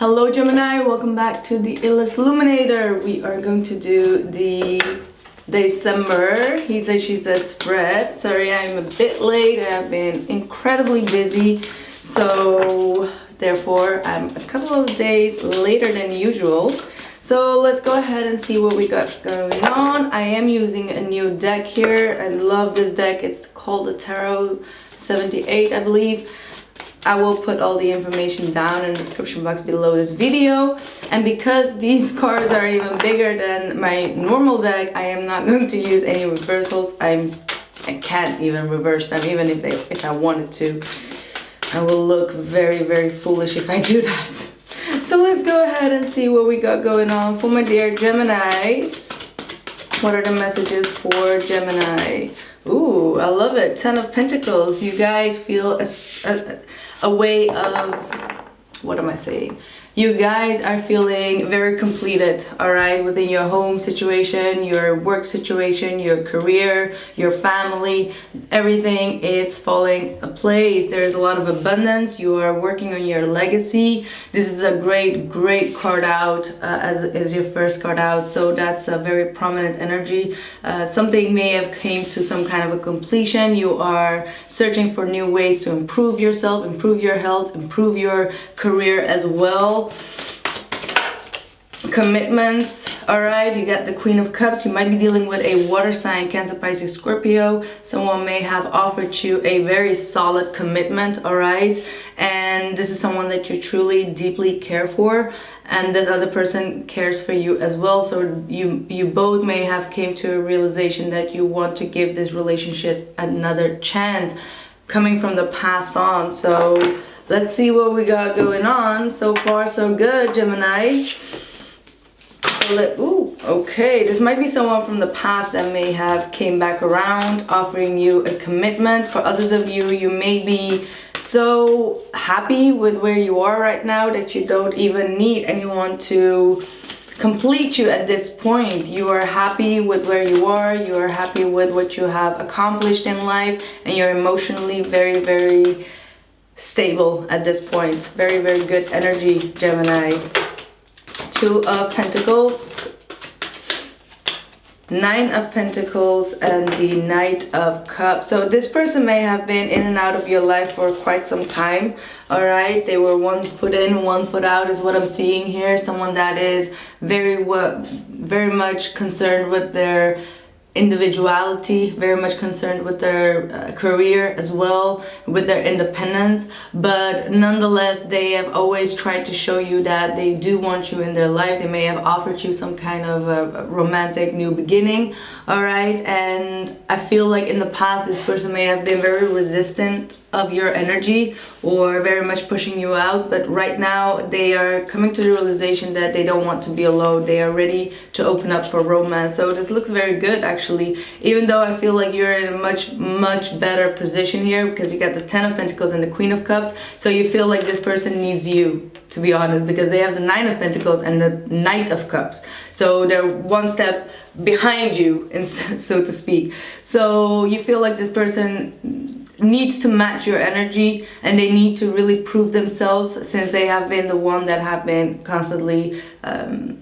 Hello Gemini, welcome back to the illest illuminator. We are going to do the December he said she said spread. Sorry, I'm a bit late. I've been incredibly busy, so therefore I'm a couple of days later than usual. So let's go ahead and see what we got going on. I am using a new deck here. I love this deck. It's called the Tarot 78, I believe. I will put all the information down in the description box below this video. And because these cards are even bigger than my normal deck, I am not going to use any reversals. I can't even reverse them, even if I wanted to. I will look very, very foolish if I do that. So let's go ahead and see what we got going on for my dear Geminis. What are the messages for Gemini? Ooh, I love it. 10 of Pentacles. You guys feel a way of, what am I saying? You guys are feeling very completed, all right, within your home situation, your work situation, your career, your family. Everything is falling in place. There's a lot of abundance. You are working on your legacy. This is a great card out as your first card out. So that's a very prominent energy. Something may have came to some kind of a completion. You are searching for new ways to improve yourself, improve your health, improve your career as well. Commitments, all right. You got the Queen of Cups. You might be dealing with a water sign, Cancer, Pisces, Scorpio. Someone may have offered you a very solid commitment, all right, and this is someone that you truly deeply care for, and this other person cares for you as well. So you both may have came to a realization that you want to give this relationship another chance, coming from the past on. So let's see what we got going on. So far so good, Gemini. So ooh, okay, this might be someone from the past that may have came back around, offering you a commitment. For others of you, you may be so happy with where you are right now that you don't even need anyone to complete you at this point. You are happy with where you are. You are happy with what you have accomplished in life, and you're emotionally very stable at this point. Very good energy, Gemini. 2 of Pentacles, 9 of Pentacles, and the Knight of Cups. So this person may have been in and out of your life for quite some time, all right. They were one foot in, one foot out is what I'm seeing here. Someone that is very much concerned with their individuality, very much concerned with their career as well, with their independence, but nonetheless they have always tried to show you that they do want you in their life. They may have offered you some kind of a romantic new beginning, all right. And I feel like in the past this person may have been very resistant of your energy or very much pushing you out, but right now they are coming to the realization that they don't want to be alone. They are ready to open up for romance. So this looks very good actually, even though I feel like you're in a much better position here because you got the 10 of Pentacles and the Queen of Cups. So you feel like this person needs you, to be honest, because they have the 9 of Pentacles and the Knight of Cups. So they're one step behind you, and so to speak. So you feel like this person needs to match your energy, and they need to really prove themselves, since they have been the one that have been constantly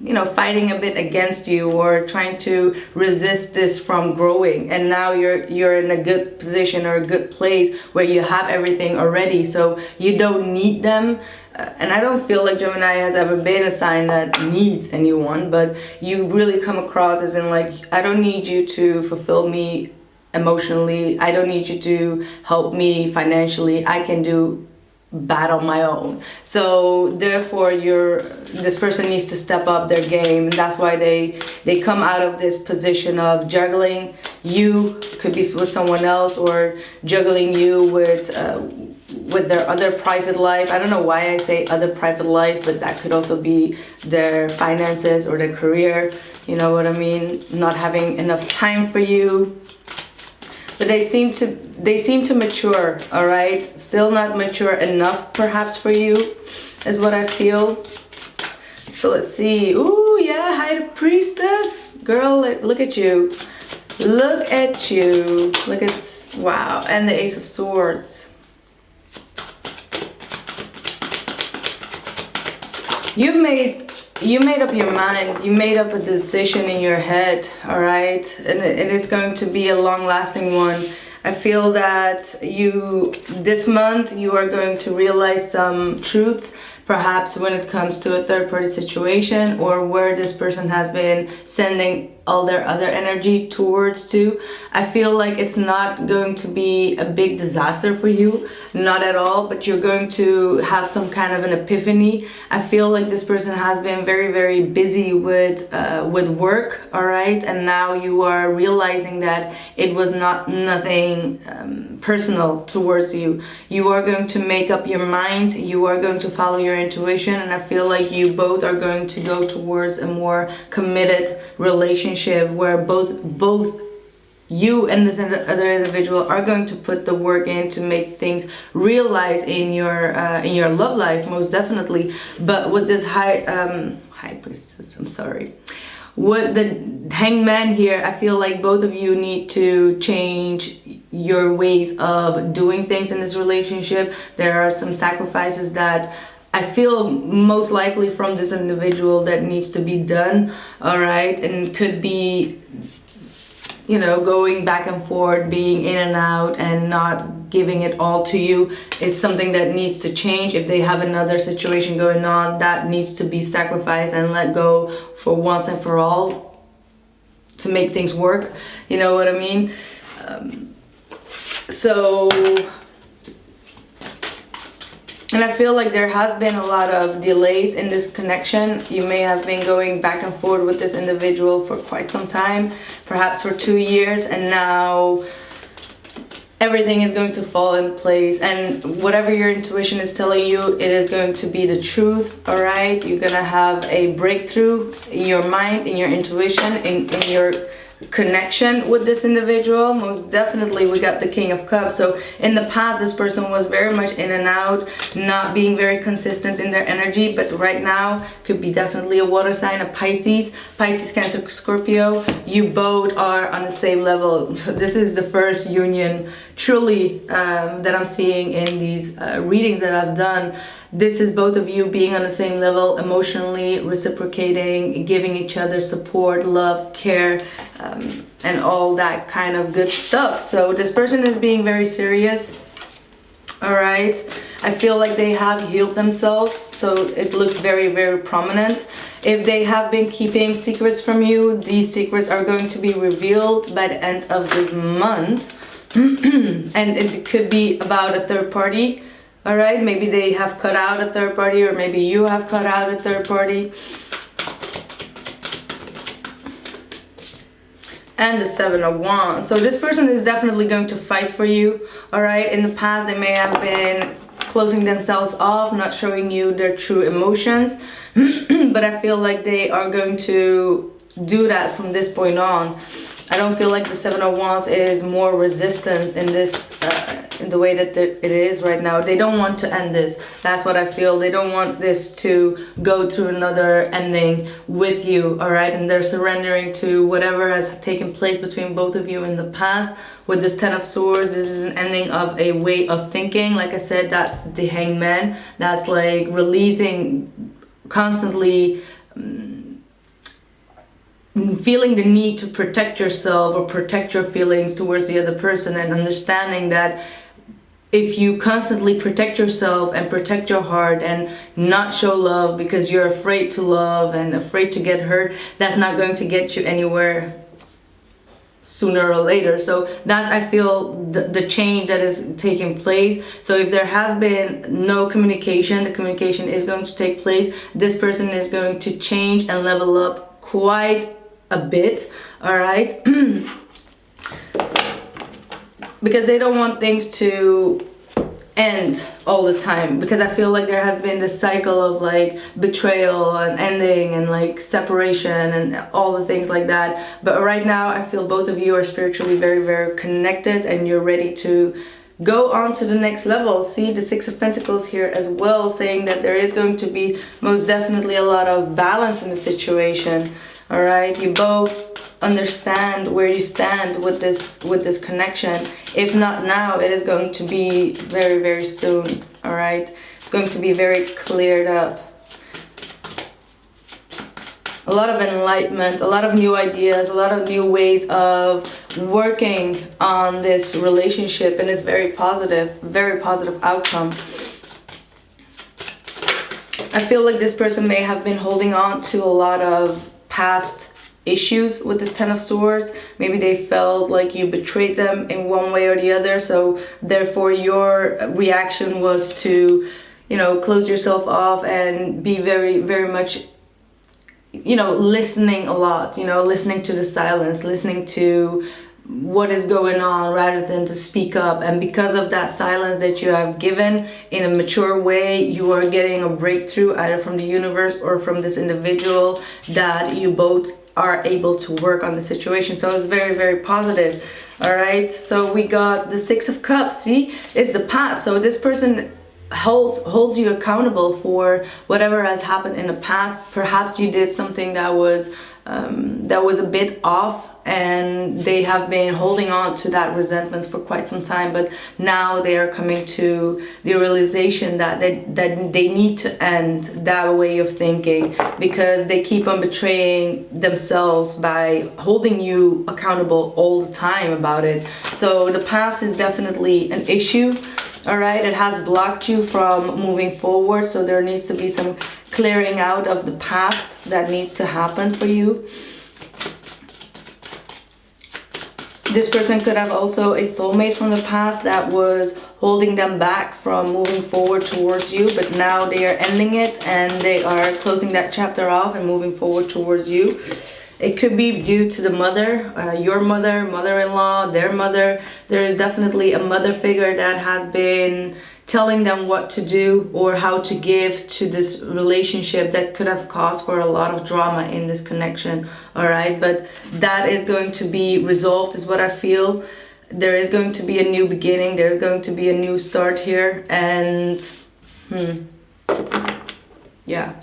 you know, fighting a bit against you or trying to resist this from growing. And now you're in a good position or a good place where you have everything already, so you don't need them. And I don't feel like Gemini has ever been a sign that needs anyone, but you really come across as in like, I don't need you to fulfill me emotionally. I don't need you to help me financially. I can do bad on my own. So therefore this person needs to step up their game, and that's why they come out of this position of juggling you, could be with someone else, or juggling you with their other private life. I don't know why I say other private life, but that could also be their finances or their career, you know what I mean, not having enough time for you. But they seem to mature, all right. Still not mature enough perhaps for you is what I feel. So let's see. Ooh, yeah, High Priestess. Girl, look at you. Look at you. Look at, wow. And the Ace of Swords. you made up your mind, you made up a decision in your head, all right, and it is going to be a long-lasting one. I feel that this month you are going to realize some truths, perhaps when it comes to a third-party situation, or where this person has been sending all their other energy towards to. I feel like it's not going to be a big disaster for you, not at all, but you're going to have some kind of an epiphany. I feel like this person has been very, very busy with work, all right, and now you are realizing that it was nothing personal towards you. You are going to make up your mind, you are going to follow your intuition, and I feel like you both are going to go towards a more committed relationship where both you and this other individual are going to put the work in to make things realize in your love life, most definitely. But with this high priestess, I'm sorry, with the hangman here, I feel like both of you need to change your ways of doing things in this relationship. There are some sacrifices that I feel most likely from this individual that needs to be done, all right, and could be, you know, going back and forth, being in and out and not giving it all to you is something that needs to change. If they have another situation going on, that needs to be sacrificed and let go for once and for all to make things work, you know what I mean? And I feel like there has been a lot of delays in this connection. You may have been going back and forth with this individual for quite some time, perhaps for 2 years, and now everything is going to fall in place. And whatever your intuition is telling you, it is going to be the truth, all right? You're gonna have a breakthrough in your mind, in your intuition, in your connection with this individual. Most definitely we got the King of Cups. So in the past this person was very much in and out, not being very consistent in their energy, but right now could be definitely a water sign, a Pisces, Cancer, Scorpio. You both are on the same level. This is the first union truly that I'm seeing in these readings that I've done. This is both of you being on the same level, emotionally reciprocating, giving each other support, love, care, and all that kind of good stuff. So this person is being very serious, all right? I feel like they have healed themselves, so it looks very, very prominent. If they have been keeping secrets from you, these secrets are going to be revealed by the end of this month. And it could be about a third party. All right, maybe they have cut out a third party, or maybe you have cut out a third party. And the Seven of Wands. So this person is definitely going to fight for you. All right, in the past they may have been closing themselves off, not showing you their true emotions. But I feel like they are going to do that from this point on. I don't feel like the Seven of Wands is more resistance in this, in the way that it is right now. They don't want to end this. That's what I feel. They don't want this to go to another ending with you, all right? And they're surrendering to whatever has taken place between both of you in the past. With this Ten of Swords, this is an ending of a way of thinking. Like I said, that's the Hangman. That's like releasing constantly, feeling the need to protect yourself or protect your feelings towards the other person, and understanding that if you constantly protect yourself and protect your heart and not show love because you're afraid to love and afraid to get hurt, that's not going to get you anywhere sooner or later. So that's, I feel, the change that is taking place. So if there has been no communication, the communication is going to take place. This person is going to change and level up quite a bit, all right? Because they don't want things to end all the time, because I feel like there has been this cycle of like betrayal and ending and like separation and all the things like that. But right now I feel both of you are spiritually very, very connected, and you're ready to go on to the next level. See the Six of Pentacles here as well, saying that there is going to be most definitely a lot of balance in the situation. All right, you both understand where you stand with this connection. If not now, it is going to be very, very soon. All right, it's going to be very cleared up. a lot of enlightenment, a lot of new ideas, a lot of new ways of working on this relationship, and it's very positive outcome. I feel like this person may have been holding on to a lot of past issues with this Ten of Swords. Maybe they felt like you betrayed them in one way or the other, so therefore your reaction was to, you know, close yourself off and be very, very much, you know, listening a lot, you know, listening to the silence, listening to what is going on rather than to speak up. And because of that silence that you have given in a mature way, you are getting a breakthrough either from the universe or from this individual, that you both are able to work on the situation. So it's very, very positive. All right, so we got the Six of Cups. See, it's the past. So this person holds you accountable for whatever has happened in the past. Perhaps you did something that was a bit off, and they have been holding on to that resentment for quite some time, but now they are coming to the realization that they need to end that way of thinking, because they keep on betraying themselves by holding you accountable all the time about it. So the past is definitely an issue. All right, it has blocked you from moving forward, so there needs to be some clearing out of the past that needs to happen for you. This person could have also a soulmate from the past that was holding them back from moving forward towards you, but now they are ending it and they are closing that chapter off and moving forward towards you. It could be due to the mother, your mother, mother-in-law, their mother. There is definitely a mother figure that has been telling them what to do or how to give to this relationship that could have caused for a lot of drama in this connection. All right, but that is going to be resolved, is what I feel. There is going to be a new beginning. There's going to be a new start here, and yeah.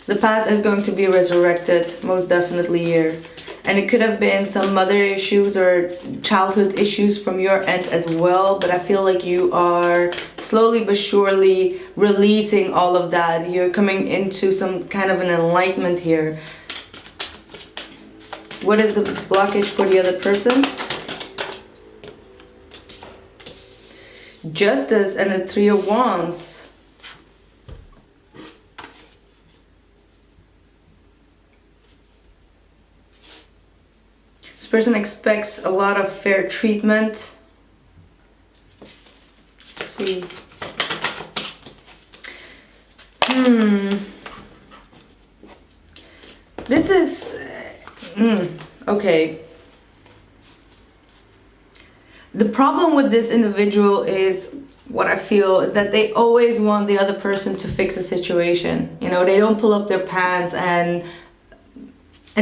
The past is going to be resurrected, most definitely here. And it could have been some mother issues or childhood issues from your end as well. But I feel like you are slowly but surely releasing all of that. You're coming into some kind of an enlightenment here. What is the blockage for the other person? Justice and the Three of Wands. This person expects a lot of fair treatment. Let's see. This is... okay. The problem with this individual is, what I feel, is that they always want the other person to fix a situation. You know, they don't pull up their pants and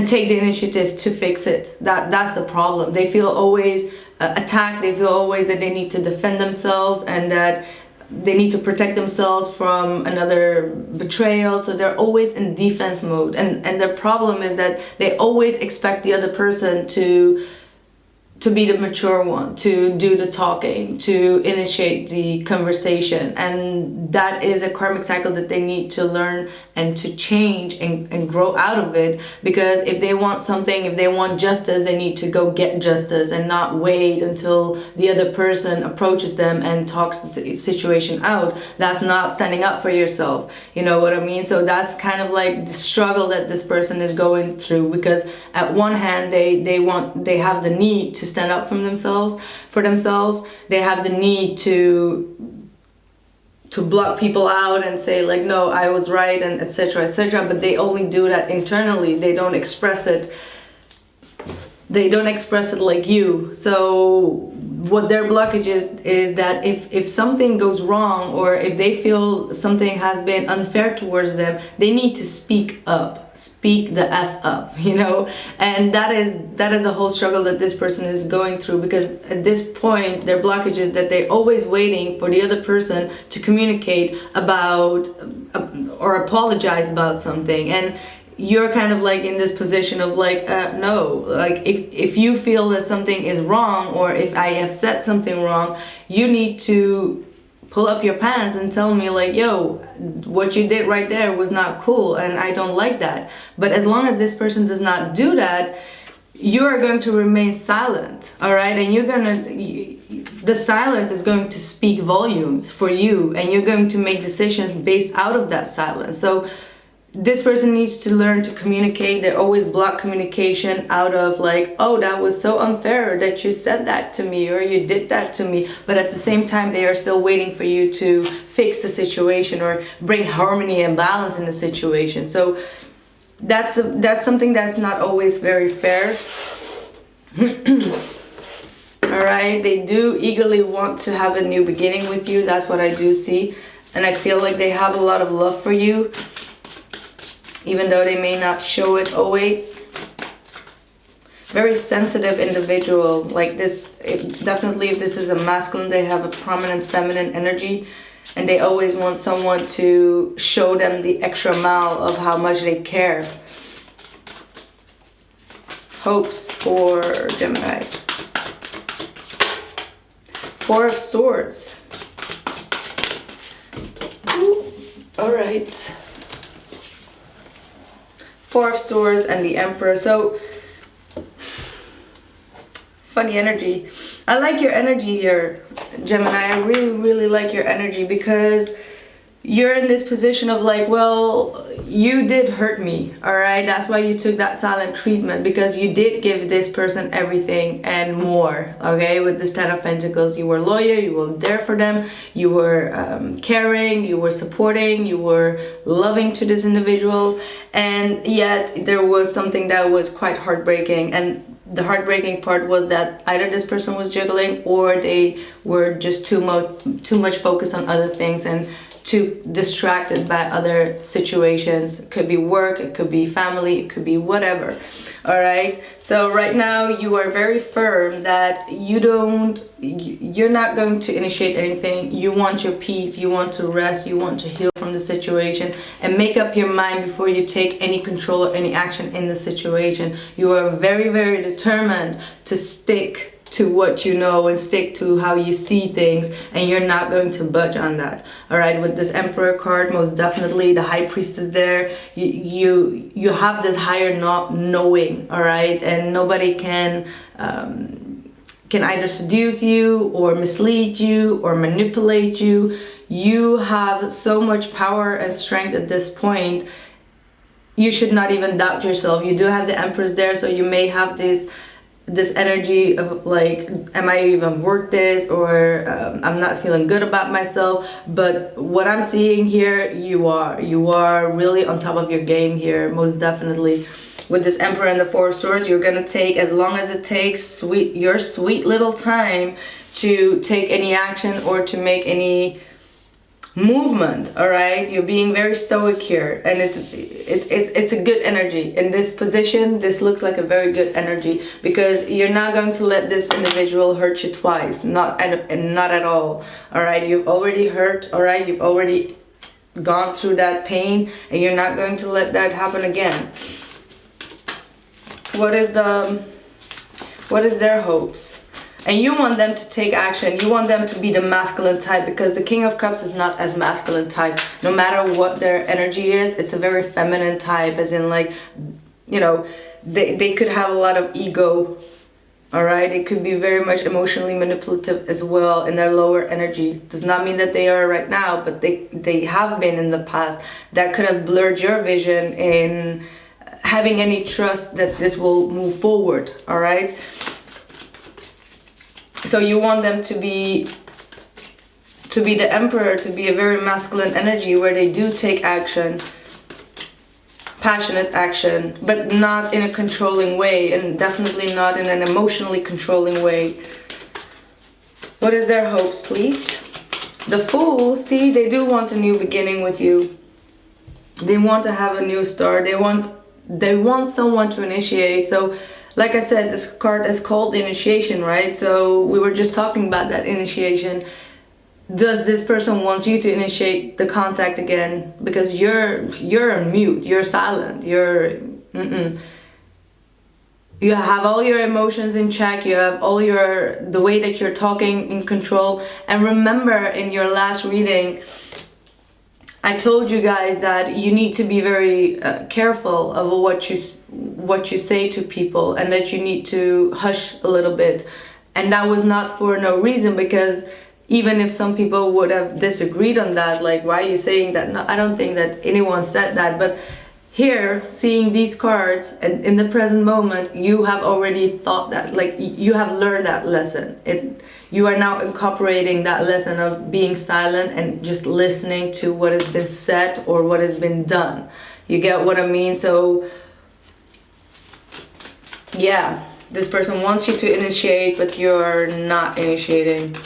take the initiative to fix it. That's the problem. They feel always attacked. They feel always that they need to defend themselves and that they need to protect themselves from another betrayal. So they're always in defense mode. And their problem is that they always expect the other person to be the mature one, to do the talking, to initiate the conversation. And that is a karmic cycle that they need to learn and to change and grow out of it. Because if they want something, if they want justice, they need to go get justice and not wait until the other person approaches them and talks the situation out. That's not standing up for yourself. You know what I mean? So that's kind of like the struggle that this person is going through, because at one hand they have the need to stand up for themselves. They have the need to block people out and say like, no, I was right, and etc, etc, but they only do that internally. They don't express it. They don't express it like you. So what their blockage is that if something goes wrong, or if they feel something has been unfair towards them, they need to speak up. Speak the F up, you know. And that is the whole struggle that this person is going through, because at this point their blockage is that they're always waiting for the other person to communicate about or apologize about something. And you're kind of like in this position of like, no, like if you feel that something is wrong, or if I have said something wrong, you need to pull up your pants and tell me like, yo, what you did right there was not cool and I don't like that. But as long as this person does not do that, you are going to remain silent, all right? And the silence is going to speak volumes for you, and you're going to make decisions based out of that silence. So this person needs to learn to communicate. They always block communication out of like, oh, that was so unfair that you said that to me, or you did that to me. But at the same time, they are still waiting for you to fix the situation or bring harmony and balance in the situation. So that's something that's not always very fair. All right, they do eagerly want to have a new beginning with you. That's what I do see. And I feel like they have a lot of love for you, even though they may not show it always. Very sensitive individual. Like this, definitely if this is a masculine, they have a prominent feminine energy. And they always want someone to show them the extra mile of how much they care. Hopes for Gemini. Four of Swords. Ooh, all right. Four of Swords and the Emperor. So, funny energy. I like your energy here, Gemini. I really, really like your energy, because you're in this position of like, well, you did hurt me, all right? That's why you took that silent treatment, because you did give this person everything and more, okay? With this Ten of Pentacles, you were loyal, you were there for them, you were caring, you were supporting, you were loving to this individual, and yet there was something that was quite heartbreaking. And the heartbreaking part was that either this person was juggling, or they were just too much focused on other things and too distracted by other situations. It could be work, it could be family, it could be whatever. All right, so right now you are very firm that you're not going to initiate anything. You want your peace, you want to rest, you want to heal from the situation and make up your mind before you take any control or any action in the situation. You are very, very determined to stick to what you know and stick to how you see things, and you're not going to budge on that. All right, with this Emperor card, most definitely the High Priestess there, you have this higher knowing, all right, and nobody can either seduce you or mislead you or manipulate you. You have so much power and strength at this point. You should not even doubt yourself. You do have the Empress there, so you may have this energy of like, am I even worth this, or I'm not feeling good about myself. But what I'm seeing here, you are really on top of your game here, most definitely. With this Emperor and the Four of Swords, you're gonna take, as long as it takes, your sweet little time to take any action or to make any movement. All right, you're being very stoic here, and it's a good energy in this position. This looks like a very good energy, because you're not going to let this individual hurt you twice, not at all. All right, you've already hurt, all right, you've already gone through that pain, and you're not going to let that happen again. What is their hopes? And you want them to take action. You want them to be the masculine type, because the King of Cups is not as masculine type. No matter what their energy is, it's a very feminine type, as in like, you know, they could have a lot of ego. All right, it could be very much emotionally manipulative as well in their lower energy. Does not mean that they are right now, but they have been in the past. That could have blurred your vision in having any trust that this will move forward. All right. So you want them to be the Emperor, to be a very masculine energy where they do take action, passionate action, but not in a controlling way, and definitely not in an emotionally controlling way. What is their hopes, please? The Fool, see, they do want a new beginning with you. They want to have a new start. They want someone to initiate. So like I said, this card is called the initiation, right? So we were just talking about that initiation. does this person wants you to initiate the contact again? Because you're on mute, you're silent, you have all your emotions in check, you have all the way that you're talking in control. And remember, in your last reading, I told you guys that you need to be very careful of what you say to people, and that you need to hush a little bit. And that was not for no reason, because even if some people would have disagreed on that, like, why are you saying that? No, I don't think that anyone said that. But here, seeing these cards, and in the present moment, you have already thought that, like, you have learned that lesson. You are now incorporating that lesson of being silent and just listening to what has been said or what has been done. You get what I mean? So, yeah, this person wants you to initiate, but you're not initiating.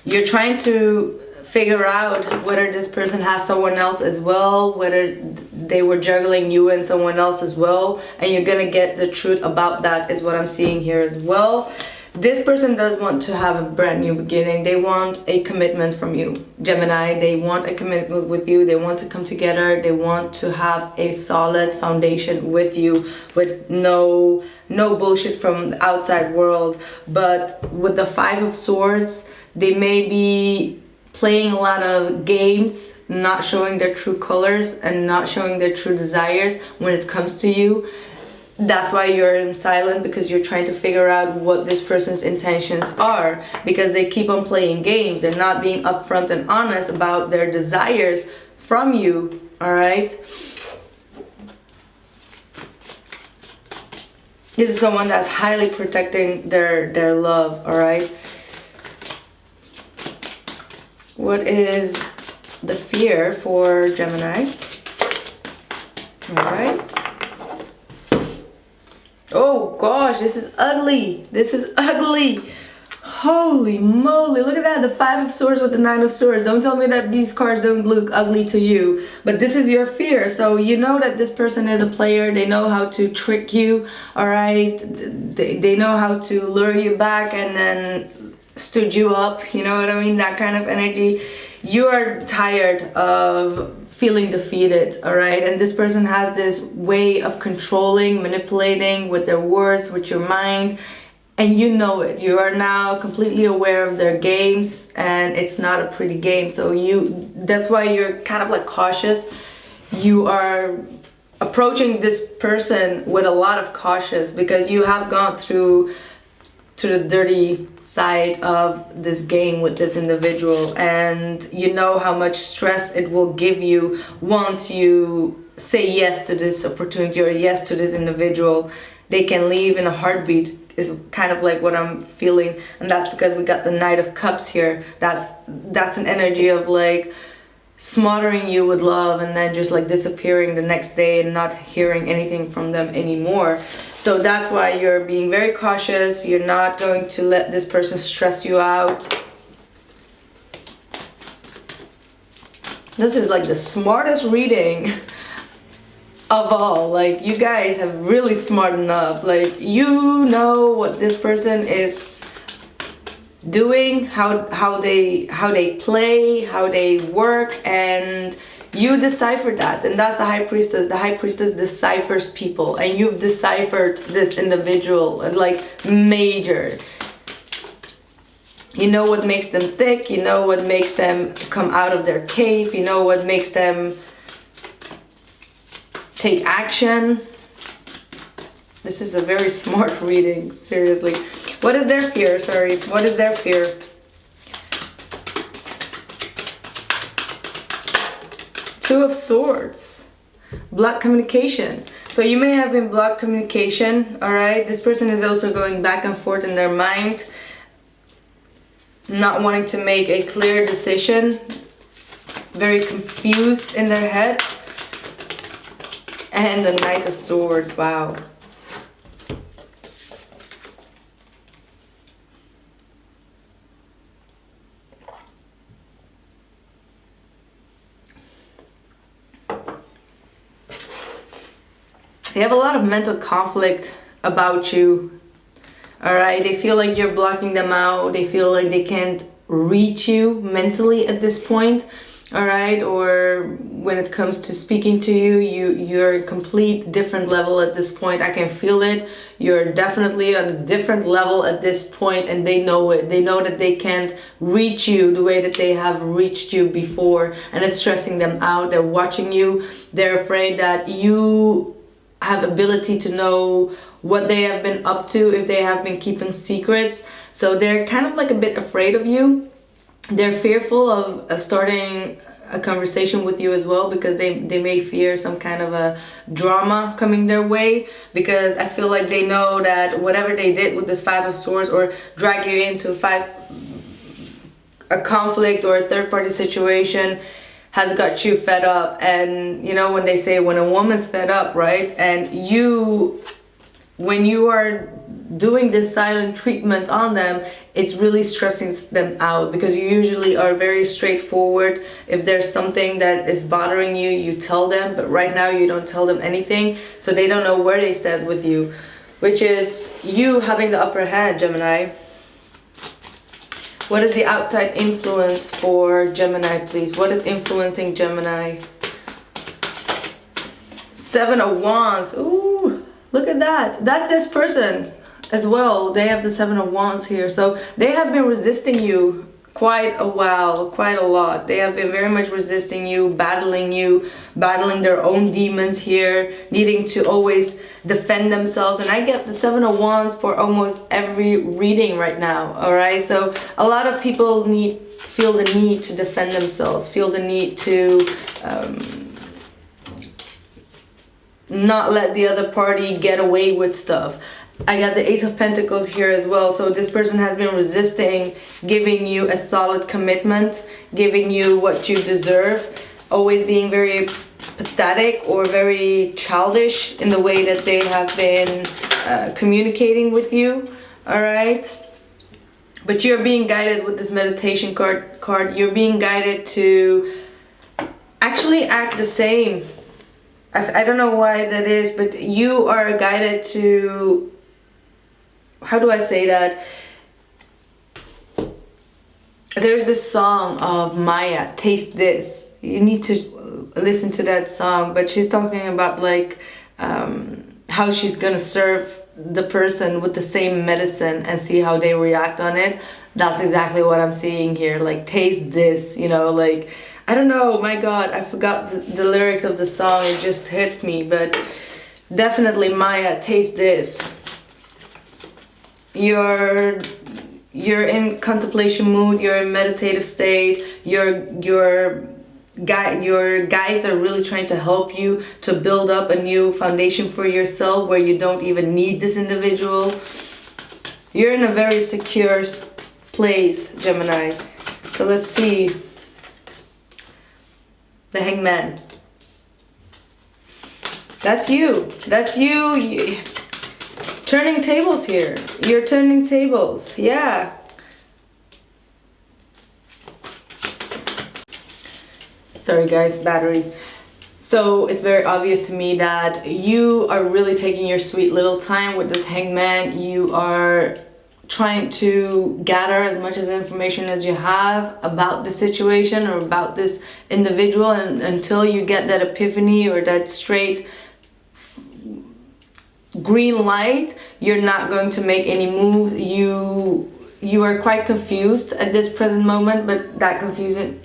You're trying to figure out whether this person has someone else as well, whether they were juggling you and someone else as well, and you're gonna get the truth about that, is what I'm seeing here as well. This person does want to have a brand new beginning. They want a commitment from you, Gemini. They want a commitment with you. They want to come together. They want to have a solid foundation with you, with no bullshit from the outside world. But with the Five of Swords, they may be playing a lot of games, not showing their true colors and not showing their true desires when it comes to you. That's why you're in silent, because you're trying to figure out what this person's intentions are, because they keep on playing games. They're not being upfront and honest about their desires from you. All right, this is someone that's highly protecting their love. All right, what is the fear for Gemini? All right. Oh gosh, this is ugly. This is ugly. Holy moly, look at that. The Five of Swords with the Nine of Swords. Don't tell me that these cards don't look ugly to you. But this is your fear. So you know that this person is a player. They know how to trick you. Alright. They know how to lure you back and then stood you up. You know what I mean? That kind of energy. You are tired of feeling defeated, all right? And this person has this way of controlling, manipulating with their words, with your mind, and you know it. You are now completely aware of their games, and it's not a pretty game. So that's why you're kind of like cautious. You are approaching this person with a lot of cautious, because you have gone through to the dirty side of this game with this individual, and you know how much stress it will give you once you say yes to this opportunity or yes to this individual. They can leave in a heartbeat, is kind of like what I'm feeling. And that's because we got the Knight of Cups here. That's an energy of like smothering you with love and then just like disappearing the next day and not hearing anything from them anymore. So that's why you're being very cautious. You're not going to let this person stress you out. This is like the smartest reading of all. Like, you guys have really smartened up. Like, you know what this person is doing, how they play, how they work, and you decipher that. And that's the High Priestess. The High Priestess deciphers people, and you've deciphered this individual like major. You know what makes them tick, you know what makes them come out of their cave, you know what makes them take action. This is a very smart reading, seriously. What is their fear? Sorry, what is their fear? Two of Swords. Blocked communication. So you may have been blocked communication, alright? This person is also going back and forth in their mind, not wanting to make a clear decision, very confused in their head. And the Knight of Swords, wow. They have a lot of mental conflict about you. Alright, they feel like you're blocking them out. They feel like they can't reach you mentally at this point. All right, or when it comes to speaking to you, you're a complete different level at this point. I can feel it. You're definitely on a different level at this point, and they know it. They know that they can't reach you the way that they have reached you before, and it's stressing them out. They're watching you. They're afraid that you have ability to know what they have been up to, if they have been keeping secrets. So they're kind of like a bit afraid of you. They're fearful of starting a conversation with you as well, because they may fear some kind of a drama coming their way, because I feel like they know that whatever they did with this Five of Swords, or drag you into a conflict or a third-party situation, has got you fed up. And you know when they say when a woman's fed up, right? And when you are doing this silent treatment on them, it's really stressing them out, because you usually are very straightforward. If there's something that is bothering you, you tell them, but right now you don't tell them anything, so they don't know where they stand with you, which is you having the upper hand, Gemini. What is the outside influence for Gemini, please? What is influencing Gemini? Seven of Wands. Ooh, look at that. That's this person as well. They have the Seven of Wands here. So they have been resisting you quite a while, quite a lot. They have been very much resisting you, battling their own demons here, needing to always defend themselves. And I get the Seven of Wands for almost every reading right now. All right, so a lot of people feel the need to defend themselves, feel the need to not let the other party get away with stuff. I got the Ace of Pentacles here as well. So this person has been resisting giving you a solid commitment, giving you what you deserve, always being very pathetic or very childish in the way that they have been communicating with you. All right, but you're being guided with this meditation card. You're being guided to actually act the same. I don't know why that is, but you are guided to, how do I say that? There's this song of Maya, Taste This. You need to listen to that song, but she's talking about like how she's gonna serve the person with the same medicine and see how they react on it. That's exactly what I'm seeing here. Like, taste this, you know, like, I don't know, my God, I forgot the lyrics of the song. It just hit me, but definitely Maya, taste this. You're in contemplation mood, you're in meditative state, your guides are really trying to help you to build up a new foundation for yourself where you don't even need this individual. You're in a very secure place, Gemini. So let's see. The Hangman. That's you. That's you. Turning tables here. You're turning tables. Yeah. Sorry guys, battery. So it's very obvious to me that you are really taking your sweet little time with this Hangman. You are trying to gather as much as information as you have about the situation or about this individual, and until you get that epiphany or that straight green light, you're not going to make any moves. You are quite confused at this present moment, but that confusion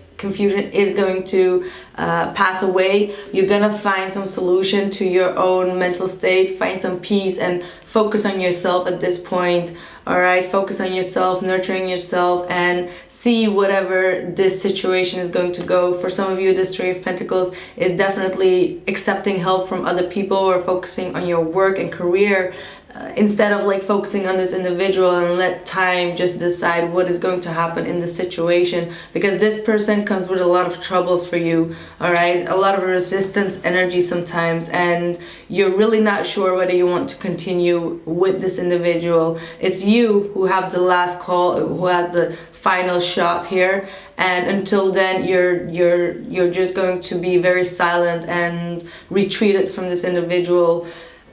is going to pass away. You're gonna find some solution to your own mental state, find some peace, and focus on yourself at this point. All right, focus on yourself, nurturing yourself, and see whatever this situation is going to go. For some of you, this Three of Pentacles is definitely accepting help from other people or focusing on your work and career instead of like focusing on this individual, and let time just decide what is going to happen in the situation, because this person comes with a lot of troubles for you. All right, a lot of resistance energy sometimes, and you're really not sure whether you want to continue with this individual. It's you who have the last call, who has the final shot here, and until then you're just going to be very silent and retreated from this individual.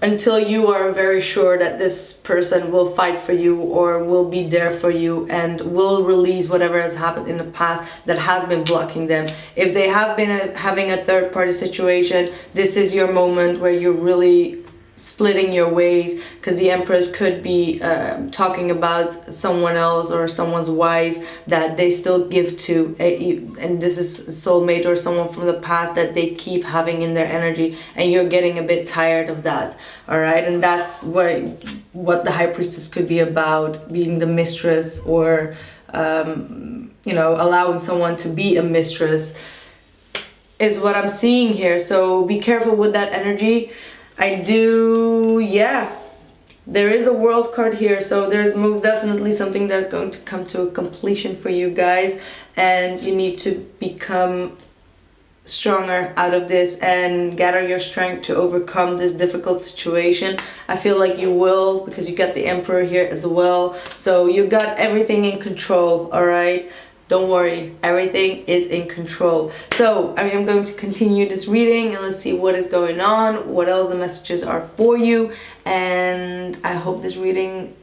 until you are very sure that this person will fight for you or will be there for you and will release whatever has happened in the past that has been blocking them. If they have been having a third party situation, this is your moment where you're really splitting your ways, because the Empress could be talking about someone else or someone's wife that they still give to, and this is soulmate or someone from the past that they keep having in their energy, and you're getting a bit tired of that. All right, and that's what the High Priestess could be about, being the mistress, or you know, allowing someone to be a mistress is what I'm seeing here. So be careful with that energy. Yeah, there is a World card here, so there's most definitely something that's going to come to a completion for you guys, and you need to become stronger out of this and gather your strength to overcome this difficult situation. I feel like you will, because you got the Emperor here as well, so you got everything in control. All right, don't worry, everything is in control. So I am going to continue this reading, and let's see what is going on, what else the messages are for you. And I hope this reading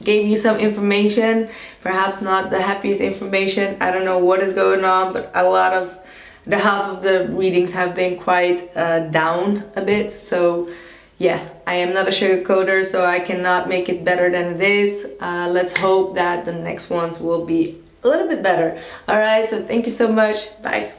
gave you some information, perhaps not the happiest information. I don't know what is going on, but half of the readings have been quite down a bit. So yeah, I am not a sugarcoater, so I cannot make it better than it is. Let's hope that the next ones will be a little bit better. All right, so thank you so much. Bye.